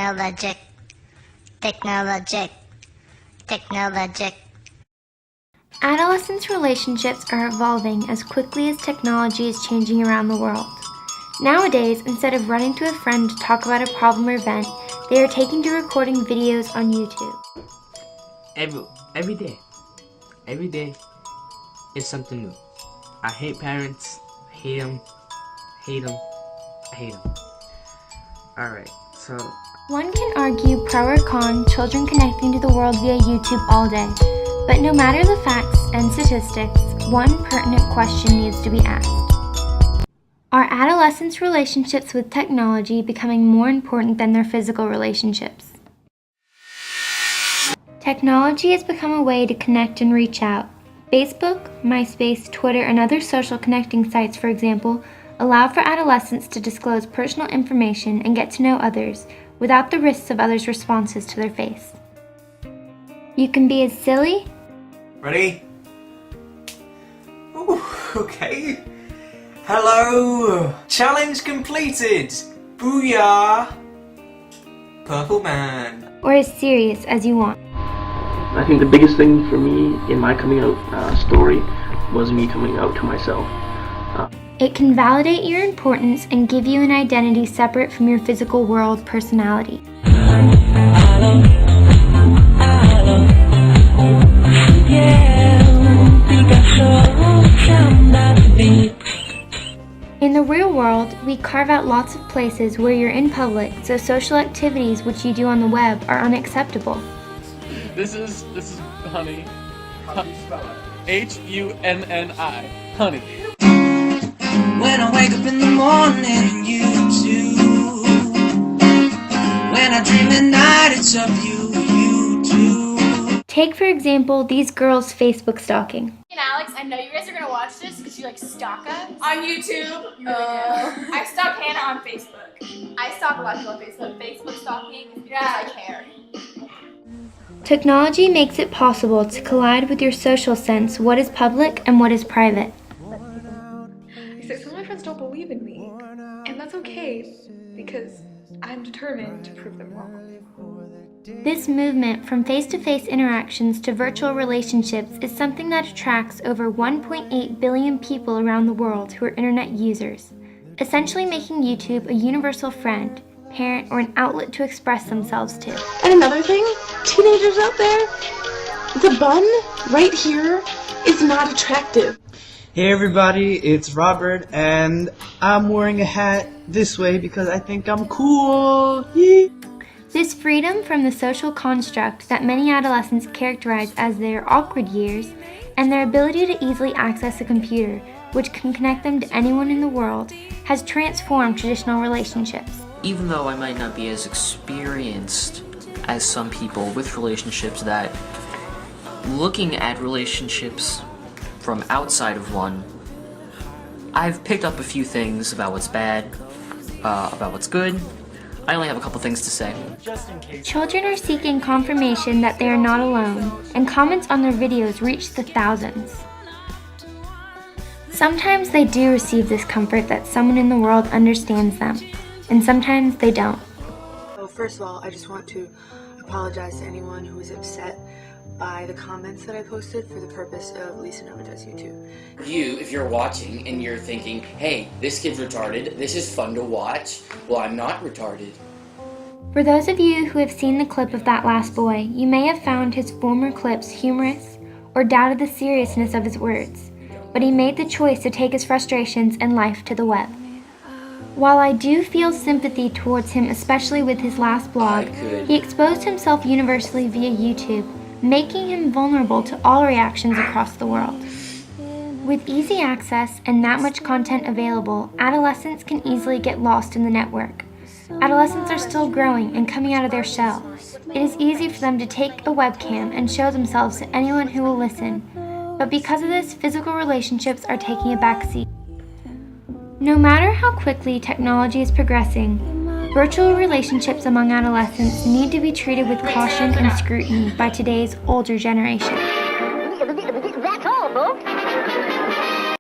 Technologic. Technologic. Technologic. Adolescents' relationships are evolving as quickly as technology is changing around the world. Nowadays, instead of running to a friend to talk about a problem or event, they are taking to recording videos on YouTube. Every day is something new. I hate parents, I hate them. Alright, so One can argue pro or con children connecting to the world via YouTube all day, but no matter the facts and statistics, one pertinent question needs to be asked. Are adolescents' relationships with technology becoming more important than their physical relationships? Technology has become a way to connect and reach out. Facebook, MySpace, Twitter, and other social connecting sites, for example, allow for adolescents to disclose personal information and get to know others without the risks of others' responses to their face. You can be as silly. Ready? Ooh, okay. Hello! Challenge completed! Booyah! Purple Man. Or as serious as you want. I think the biggest thing for me in my coming out story was me coming out to myself. It can validate your importance and give you an identity separate from your physical world personality. In the real world, we carve out lots of places where you're in public, so social activities which you do on the web are unacceptable. This is honey. How do you spell it? Hunni. Honey. When I wake up in the morning, you too. When I dream at night, it's of you, you too. Take, for example, these girls Facebook stalking. And Alex, I know you guys are gonna watch this because you like stalk us on YouTube. I stalk Hannah on Facebook. I stalk a lot of people on Facebook. Facebook stalking is because I care. Technology makes it possible to collide with your social sense what is public and what is private. Some of my friends don't believe in me, and that's okay because I'm determined to prove them wrong. This movement from face-to-face interactions to virtual relationships is something that attracts over 1.8 billion people around the world who are internet users, essentially making YouTube a universal friend, parent, or an outlet to express themselves to. And another thing, teenagers out there, the bun right here is not attractive. Hey everybody, it's Robert, and I'm wearing a hat this way because I think I'm cool. Yee. This freedom from the social construct that many adolescents characterize as their awkward years, and their ability to easily access a computer, which can connect them to anyone in the world, has transformed traditional relationships. Even though I might not be as experienced as some people with relationships, that looking at relationships from outside of one, I've picked up a few things about what's bad, about what's good. I only have a couple things to say. Children are seeking confirmation that they are not alone, and comments on their videos reach the thousands. Sometimes they do receive this comfort that someone in the world understands them, and sometimes they don't. Well, first of all, I just want to apologize to anyone who was upset by the comments that I posted for the purpose of Lisa Nova Does YouTube. You, if you're watching and you're thinking, hey, this kid's retarded, this is fun to watch, well, I'm not retarded. For those of you who have seen the clip of that last boy, you may have found his former clips humorous or doubted the seriousness of his words, but he made the choice to take his frustrations and life to the web. While I do feel sympathy towards him, especially with his last blog, he exposed himself universally via YouTube, making him vulnerable to all reactions across the world. With easy access and that much content available, adolescents can easily get lost in the network. Adolescents are still growing and coming out of their shell. It is easy for them to take a webcam and show themselves to anyone who will listen, but because of this, physical relationships are taking a backseat. No matter how quickly technology is progressing, virtual relationships among adolescents need to be treated with caution and scrutiny by today's older generation.